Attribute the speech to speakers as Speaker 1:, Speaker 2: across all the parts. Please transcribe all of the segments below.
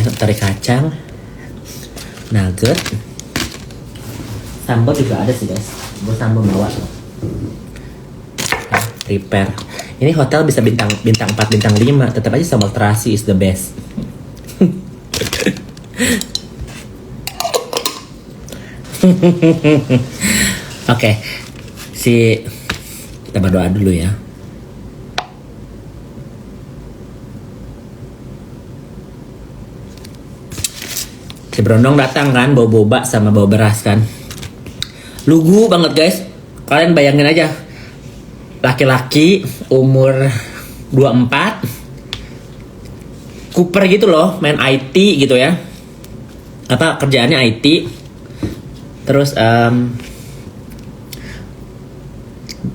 Speaker 1: ya, teri kacang, nugget, sambal juga ada sih guys. Gue sambal bawa tuh. Nah, prepare. Ini hotel bisa bintang 4, bintang 5, tetap aja sambal terasi is the best. Oke, kita berdoa dulu ya. Si Brondong datang kan, bawa boba sama bawa beras kan. Lugu banget guys. Kalian bayangin aja, laki-laki umur 24, Cooper gitu loh, main IT gitu ya. Apa kerjaannya IT. Terus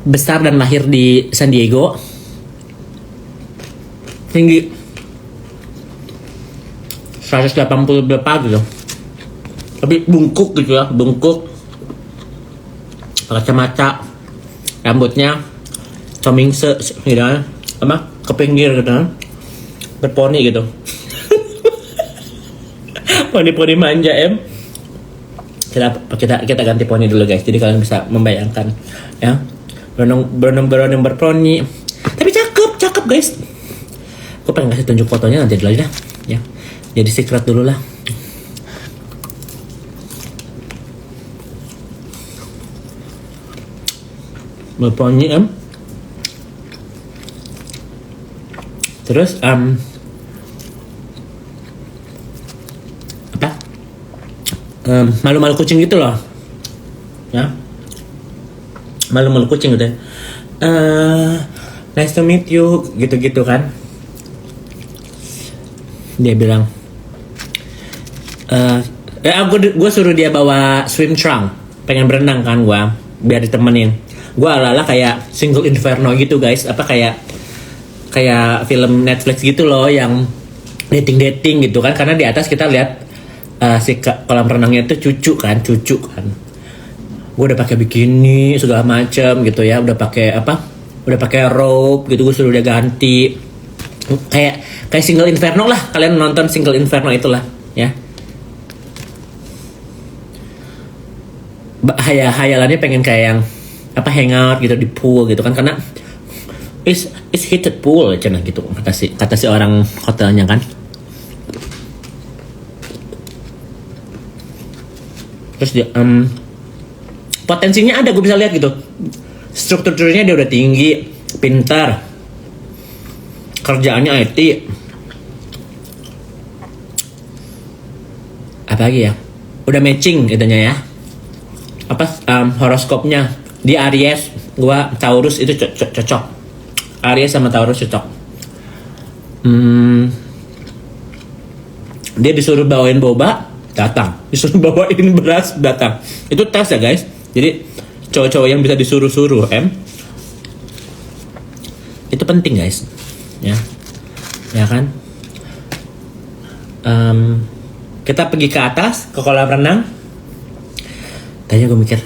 Speaker 1: besar dan lahir di San Diego. Tinggi 180 berapa gitu. Tapi bungkuk gitu ya, bungkuk. Kacamata, rambutnya comingse gitu kan. Apa? Ke pinggir gitu kan. Berponi gitu. Poni-poni manja kita ganti poni dulu guys, jadi kalian bisa membayangkan ya, berondong berponi, tapi cakep guys. Gue pengen kasih tunjuk fotonya nanti dulu aja ya, jadi secret dulu lah. Berponi terus malu-malu kucing gitu loh ya, malu-malu kucing gitu ya. Nice to meet you gitu-gitu kan. Dia bilang gue suruh dia bawa swim trunk, pengen berenang kan gue, biar ditemenin. Gue ala-ala kayak Single Inferno gitu guys, apa kayak film Netflix gitu loh, yang dating gitu kan, karena di atas kita lihat si kolam renangnya itu cucu kan. Gue udah pakai bikini segala macem gitu ya, udah pakai robe gitu. Gue suruh dia ganti kayak Single Inferno lah. Kalian nonton Single Inferno itulah ya. Hayalannya pengen kayak yang hangout gitu di pool gitu kan, karena is heated pool cina gitu kata si orang hotelnya kan. Terus dia potensinya ada, gue bisa lihat gitu. Strukturnya dia udah tinggi, pintar, kerjaannya IT. Apa lagi ya? Udah matching katanya ya. Horoskopnya di Aries, gua Taurus, itu cocok. Aries sama Taurus cocok. Dia disuruh bawain boba, datang. Disuruh bawain beras, datang. Itu tes ya guys. Jadi cowok-cowok yang bisa disuruh-suruh itu penting guys ya kan. Kita pergi ke atas ke kolam renang. Tanya gue mikir,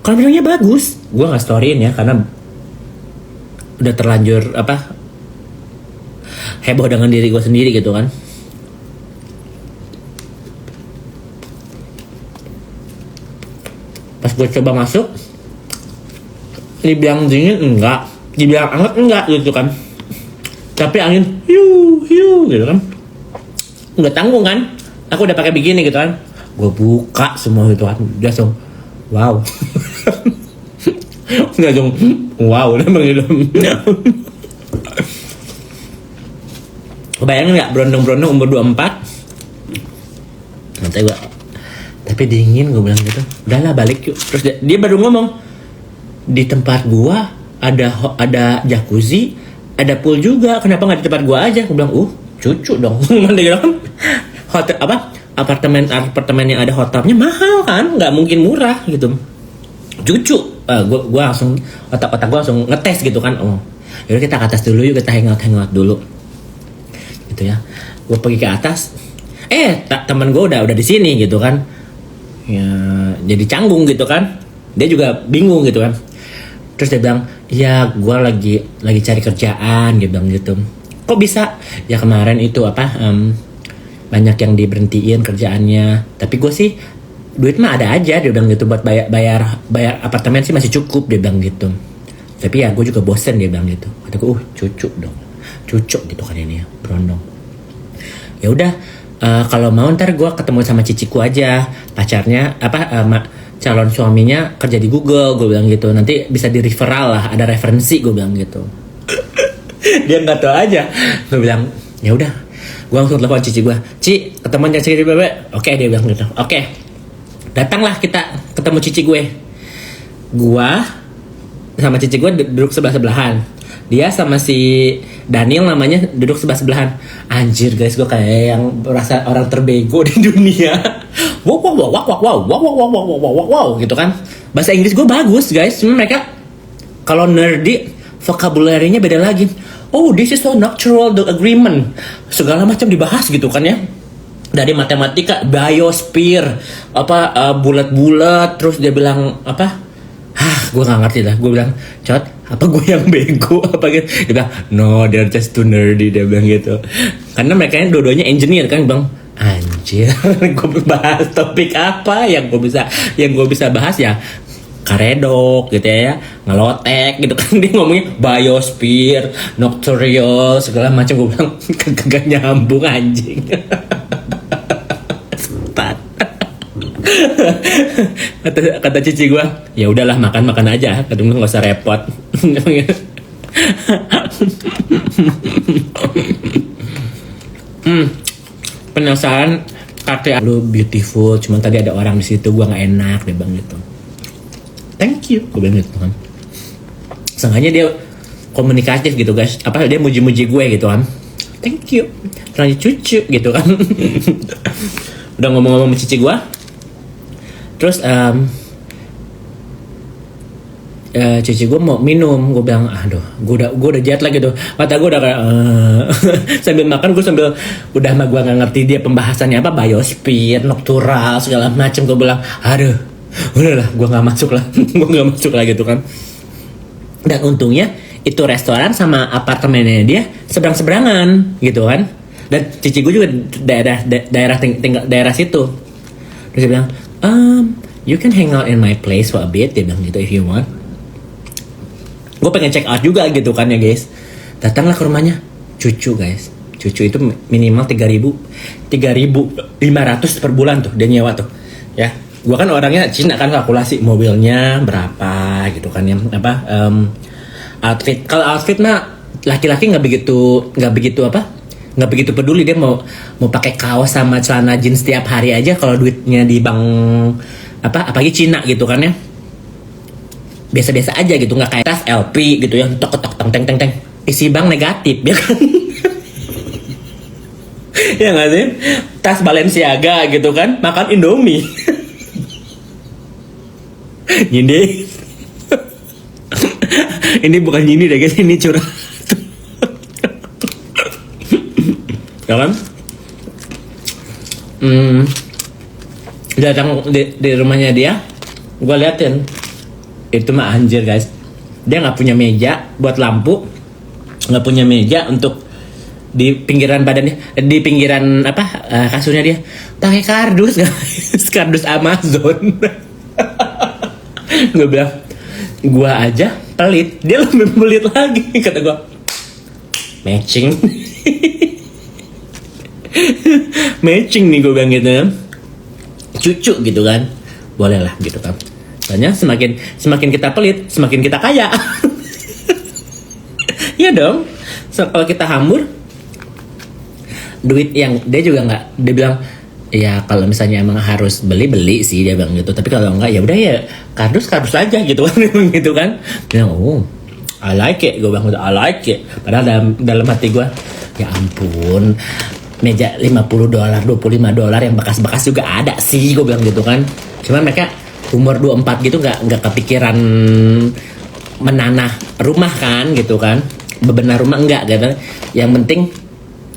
Speaker 1: kolam renangnya bagus. Gue nggak storyin ya, karena udah terlanjur heboh dengan diri gue sendiri gitu kan. Pas gue coba masuk, dibilang dingin enggak, dibilang hangat enggak gitu kan. Tapi angin hiu gitu kan, nggak tanggung kan. Aku udah pakai bikini gitu kan. Gue buka semua itu kan, langsung wow. Langsung wow, udah menghilang. Bayangin nggak, berondong-berondong umur 24. Nanti gue, tapi dingin, gue bilang gitu. Udahlah balik yuk. Terus dia baru ngomong, di tempat gua ada jacuzzi, ada pool juga. Kenapa nggak di tempat gua aja? Gue bilang, cucu dong. Hotel apartemen yang ada hotelnya mahal kan, nggak mungkin murah gitu. Cucu, gua langsung otak gua langsung ngetes gitu kan. Yaudah kita ke atas dulu yuk, kita hangout dulu. Gitu ya. Gua pergi ke atas. Teman gua udah di sini gitu kan. Ya, jadi canggung gitu kan. Dia juga bingung gitu kan. Terus dia bilang, "Ya, gue lagi cari kerjaan," dia bilang gitu. "Kok bisa?" "Ya kemarin itu banyak yang diberhentiin kerjaannya. Tapi gue sih duit mah ada aja, dia bilang gitu, buat bayar apartemen sih masih cukup, dia bilang gitu. Tapi ya gue juga bosen, dia bilang gitu. Kata gue, cucuk dong, cucuk gitu kan ini ya, berondong. Ya udah, kalau mau ntar gue ketemu sama ciciku aja, pacarnya calon suaminya kerja di Google, gue bilang gitu. Nanti bisa di referral lah, ada referensi, gue bilang gitu. Dia nggak tahu aja. Gue bilang ya udah, gue langsung telepon cici gue, Ci, ketemuan cici bebe. Oke, dia bilang gitu. Oke, datanglah kita ketemu cici gue. Gua sama cici gue duduk sebelah-sebelahan. Dia sama si Daniel namanya duduk sebelah-sebelahan. Anjir guys, gue kayak yang merasa orang terbego di dunia. Wow gitu kan. Bahasa Inggris gue bagus guys, cuma mereka kalau nerdy vocabulary-nya beda lagi. Oh, this is so natural, the agreement. Segala macam dibahas gitu kan ya. Dari matematika, biosphere, bulat-bulat, terus dia bilang apa? Gue nggak ngerti lah. Gue bilang, Cot, apa gue yang bego apa gitu? Dia bilang, no, they're just too nerdy, dia bilang gitu. Karena mereka dua-duanya engineer kan, bang. Anjir, gue bahas topik apa yang gue bisa bahas ya karedok gitu ya, ngelotek gitu kan. Dia ngomongnya biosphere, nocturial, segala macam. Gue bilang kagak nyambung anjing. kata cici gue, ya udahlah makan aja, kata gue nggak usah repot. Penasaran kakek lu beautiful, cuman tadi ada orang di situ, gue nggak enak, dia bilang gitu. Thank you, gue bilang gitu kan. Sengaja dia komunikatif gitu guys, dia muji-muji gue gitu kan. Thank you, terlalu cucu gitu kan. Udah ngomong-ngomong sama cici gue. Terus cici gue mau minum, gue bilang aduh, gue udah jet lagi tuh, mata gue udah kayak sambil makan gue sambil udah mah gue nggak ngerti dia pembahasannya apa, biosphere, noctural segala macem. Gue bilang aduh, udahlah gue nggak masuk lah gitu kan. Dan untungnya itu restoran sama apartemennya dia seberang-seberangan gitu kan. Dan cici gue juga daerah situ. Terus dia bilang, you can hang out in my place for a bit, dia bilang gitu, if you want. Gue pengen check out juga gitu kan ya guys. Datanglah ke rumahnya, cucu guys. Cucu itu minimal 3.500 per bulan tuh dia nyewa tuh. Ya, gue kan orangnya Cina kan, kalkulasi mobilnya berapa gitu kan ya, outfit. Kalau outfit mah laki-laki nggak begitu peduli. Dia mau pakai kaos sama celana jeans setiap hari aja kalau duitnya di bank apalagi Cina gitu kan ya, biasa-biasa aja gitu, nggak kayak tas LP gitu ya, tok teng isi bank negatif ya kan. Ya nggak sih, tas Balenciaga gitu kan, makan Indomie. Nyindir. Ini bukan nyindir deh guys, ini curhat. Ya kan? Datang di rumahnya dia, gue liatin itu mah anjir guys, dia nggak punya meja buat lampu, nggak punya meja untuk di pinggiran badannya, di pinggiran kasurnya dia pakai kardus guys. Kardus Amazon. Gue bilang, gue aja pelit, dia lebih pelit lagi. Kata gue, matching. Matching nih, gue bilang gitu kan, cucu gitu kan, boleh lah gitu kan. Soalnya semakin kita pelit, semakin kita kaya. Iya dong. Kalau kita hambur, duit yang dia juga nggak, dia bilang ya kalau misalnya emang harus beli sih, dia bilang gitu. Tapi kalau enggak ya udah ya kardus aja gitu kan. Gitu kan. Dia bilang, oh I like it, gue bilang I like it. Padahal dalam hati gue, ya ampun, meja $50, $25 yang bekas-bekas juga ada sih, gue bilang gitu kan. Cuman mereka umur 24 gitu nggak kepikiran menanah rumah kan gitu kan, bebenah rumah enggak gitu. Yang penting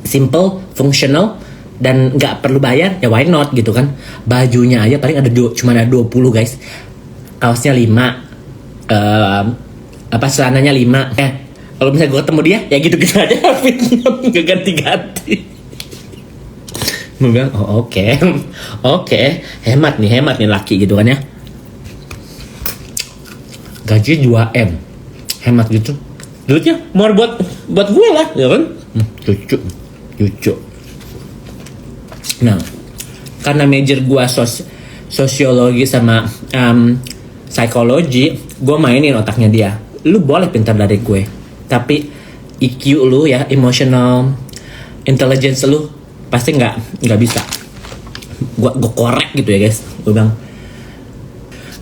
Speaker 1: simple, functional, dan nggak perlu bayar, ya why not gitu kan. Bajunya aja paling cuma ada 20 guys, kaosnya 5, celananya 5. Kalau misalnya gue ketemu dia ya gitu aja outfitnya, nggak ganti-ganti. Gue bilang oh oke. Oke, hemat nih laki gitu kan ya. Gaji 2M, hemat gitu. Duitnya mau buat gue lah, ya kan? Cucu. Nah, karena major gue sosiologi sama psikologi, gue mainin otaknya dia. Lu boleh pintar dari gue, tapi EQ lu ya, emotional intelligence lu pasti nggak bisa. Gue korek gitu ya guys. Gue bilang,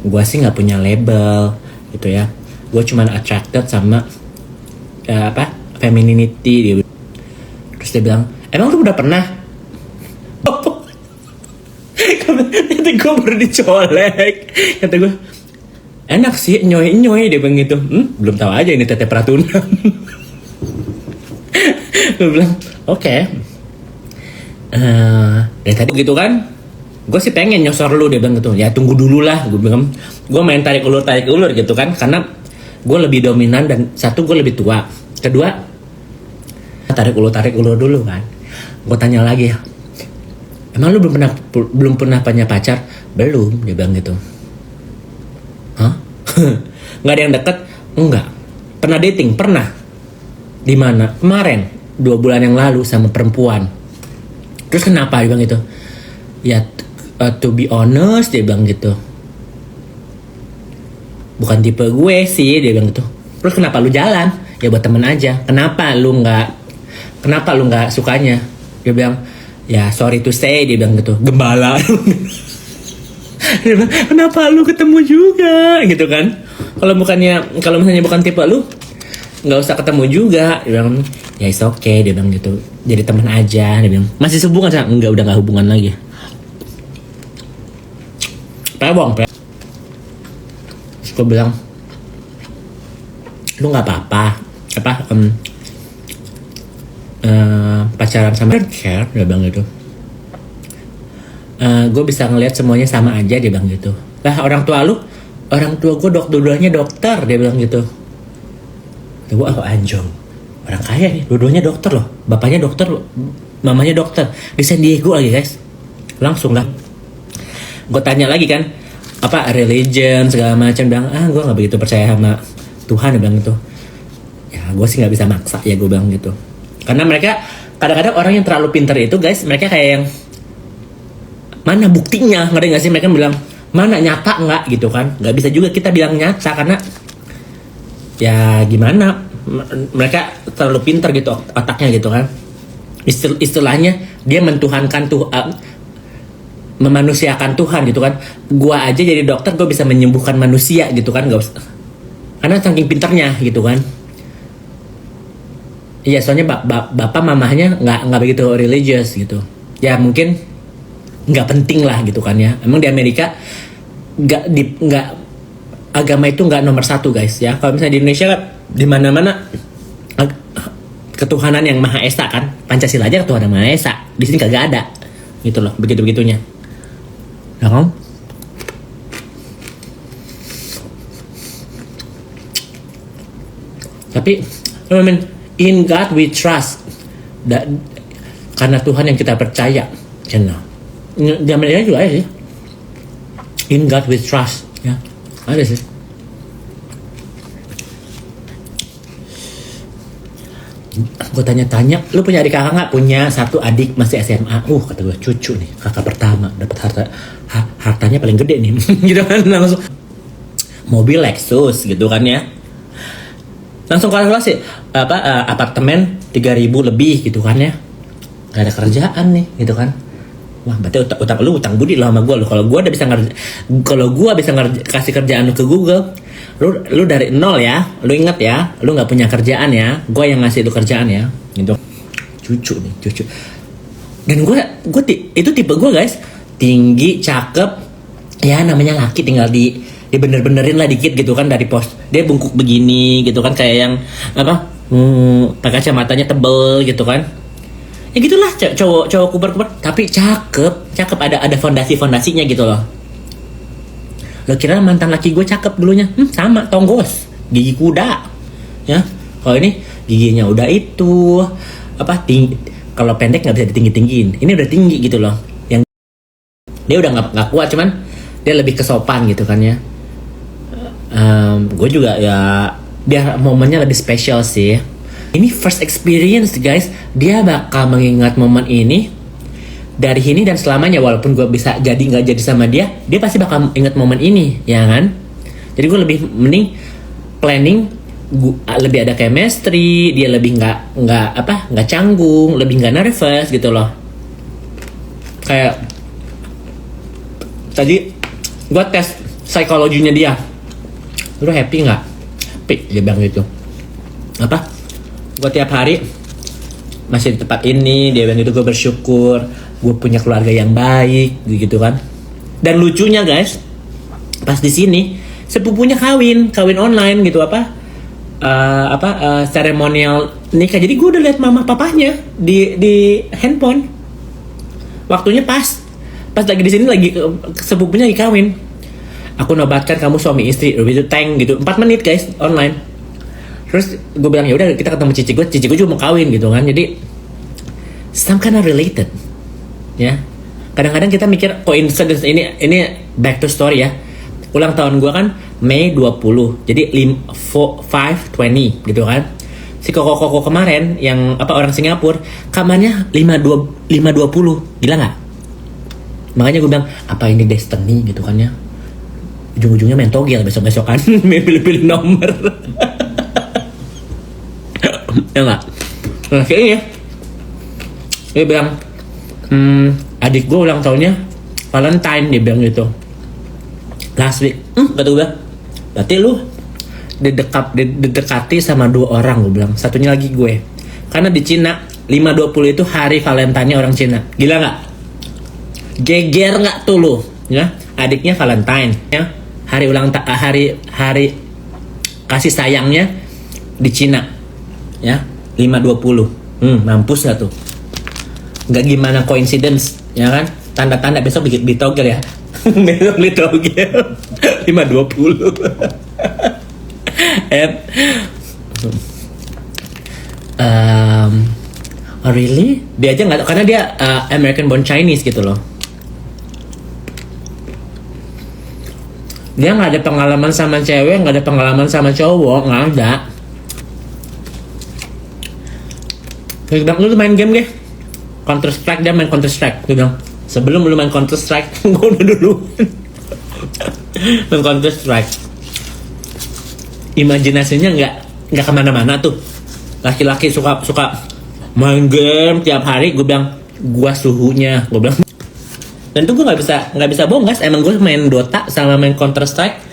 Speaker 1: gue sih nggak punya label gitu ya. Gue cuman attracted sama femininity dia. Terus dia bilang, emang lu udah pernah? Kata gue baru dicolek. Kata gue, enak sih nyoy dia bilang gitu. Belum tahu aja ini Tete Pratuna. Gue bilang oke. Dari tadi gitu kan, gue sih pengen nyosor lu, dia bilang gitu. Ya tunggu dulu lah, gue bilang. Gue main tarik ulur gitu kan, karena gue lebih dominan dan satu gue lebih tua. Kedua tarik ulur dulu kan. Gue tanya lagi, emang lu belum pernah punya pacar? Belum, dia bilang gitu. Hah? Nggak ada yang deket? Enggak. Pernah dating? Pernah. Di mana? Kemarin, 2 bulan yang lalu sama perempuan. Terus kenapa dia bilang gitu? Ya to be honest dia bilang gitu. Bukan tipe gue sih dia bilang gitu. Terus kenapa lu jalan? Ya buat temen aja. Kenapa lu nggak sukanya? Dia bilang, ya sorry to say dia bilang gitu. Gembala. Dia bilang, kenapa lu ketemu juga gitu kan? Kalau misalnya bukan tipe lu, nggak usah ketemu juga. Dia bilang, ya it's okay dia bilang gitu. Jadi teman aja dia bilang. Masih hubungan sama? Enggak, udah nggak hubungan lagi. Pewong. Terus gue bilang, lu nggak apa-apa pacaran sama share dia bilang gitu. Gue bisa ngelihat semuanya sama aja dia bilang gitu. Lah orang tua gue dua-duanya dokter dia bilang gitu. Gue anjong, orang kaya nih, dua-duanya dokter loh, bapaknya dokter loh, mamanya dokter di San Diego lagi guys. Langsung lah gue tanya lagi kan, apa religion segala macam. Bilang gue nggak begitu percaya sama Tuhan dia bilang gitu. Ya gue sih nggak bisa maksa ya gue bilang gitu. Karena mereka kadang-kadang orang yang terlalu pintar itu guys, mereka kayak yang mana buktinya, ngerti nggak sih? Mereka bilang mana nyata nggak gitu kan? Nggak bisa juga kita bilang nyata karena ya gimana? Mereka terlalu pintar gitu otaknya gitu kan? Istilahnya dia mentuhankan memanusiakan Tuhan gitu kan? Gua aja jadi dokter, gue bisa menyembuhkan manusia gitu kan? Gak usah, karena saking pintarnya gitu kan? Iya, soalnya bapak mamahnya nggak begitu religious gitu. Ya mungkin nggak penting lah gitu kan ya. Emang di Amerika nggak agama itu nggak nomor 1 guys ya. Kalau misalnya di Indonesia di mana-mana ketuhanan yang Maha Esa kan, Pancasila aja ketuhanan Maha Esa. Di sini kagak ada gitu loh, begitu-begitunya. Ya kan? Tapi in God we trust. Karena Tuhan yang kita percaya. Channel. Di Amerika juga ada sih. In God we trust. Ya, ada sih. Gue tanya-tanya, lu punya adik kakak nggak? Punya, 1 adik masih SMA. Kata gue, cucu nih, kakak pertama dapat hartanya paling gede nih. Gitu kan, langsung mobil Lexus gitu kan ya. Langsung kalkulasi apartemen 3.000 lebih gitu kan ya. Gak ada kerjaan nih gitu kan. Wah, berarti utang budi lo sama gue lo. Kalau gue udah bisa kasih kerjaan lu ke Google, lu dari 0 ya. Lu ingat ya, lu nggak punya kerjaan ya. Gue yang ngasih lu kerjaan ya. Gitu. Cucu. Dan gue itu tipe gue guys, tinggi, cakep, ya namanya laki, tinggal dibener-benerin lah dikit gitu kan dari pos. Dia bungkuk begini gitu kan, kayak yang pakai kacamatanya tebel gitu kan. Ya gitulah cowok kuber-kuber, tapi cakep ada fondasinya gitu loh. Lo kira mantan laki gue cakep dulunya? Sama, tonggos, gigi kuda. Ya, kalau ini giginya udah itu kalau pendek nggak bisa ditinggi-tinggiin. Ini udah tinggi gitu loh. Yang dia udah nggak kuat, cuman dia lebih kesopan gitu kan ya. Gue juga ya biar momennya lebih spesial sih. Ini first experience guys. Dia bakal mengingat momen ini dari ini dan selamanya. Walaupun gue bisa jadi nggak jadi sama dia pasti bakal ingat momen ini, ya kan? Jadi gue lebih mending planning, lebih ada chemistry, dia lebih nggak canggung, lebih nggak nervous gitu loh. Kayak tadi gue tes psikologinya dia, lu happy nggak? Happy, dia bilang gitu. Apa? Gue tiap hari masih di tempat ini, dia bilang gitu. Gue bersyukur, gue punya keluarga yang baik, gitu kan. Dan lucunya guys, pas di sini sepupunya kawin online gitu seremonial nikah. Jadi gue udah lihat mama papanya di handphone. Waktunya pas lagi di sini lagi sepupunya lagi kawin. Aku nobatkan kamu suami istri, itu tank gitu. 4 menit guys online. Terus gue bilang ya udah kita ketemu cici gue juga mau kawin gitu kan. Jadi some kind of related. Ya. Kadang-kadang kita mikir coincidence, ini back to story ya. Ulang tahun gue kan Mei 20. Jadi 5/20 gitu kan. Si koko kemarin yang orang Singapura kamarnya 5/20. Gila nggak? Makanya gue bilang apa ini destiny gitu kan ya. Ujung-ujungnya main togel besok-besokan. Pilih-pilih nomor. Ya nggak? Nah kayak ini ya. Dia bilang adik gue ulang tahunnya Valentine, dia bilang gitu last week. Kata gue, berarti lu didekati sama 2 orang, gue bilang. Satunya lagi gue, karena di Cina 5/20 itu hari Valentine orang Cina. Gila nggak? Geger nggak tuh lu ya? Adiknya Valentine ya, hari kasih sayangnya di Cina ya, 5/20. Mampus lah tuh. Nggak gimana coincidence ya kan? Tanda-tanda besok beli togel ya. Besok beli togel 5/20. Really? Dia aja nggak, karena dia American born Chinese gitu loh. Dia nggak ada pengalaman sama cewek, nggak ada pengalaman sama cowok, nggak ada. Dia bilang, lu main game deh, Counter Strike. Dia main Counter Strike. Dia bilang, sebelum lu main Counter Strike, gue udah dulu main Counter Strike. Imajinasinya nggak kemana-mana tuh. Laki-laki suka main game tiap hari. Gue bilang, gue suhunya, gue bilang. Dan tuh gue nggak bisa bohong guys. Emang gue main Dota sama main Counter Strike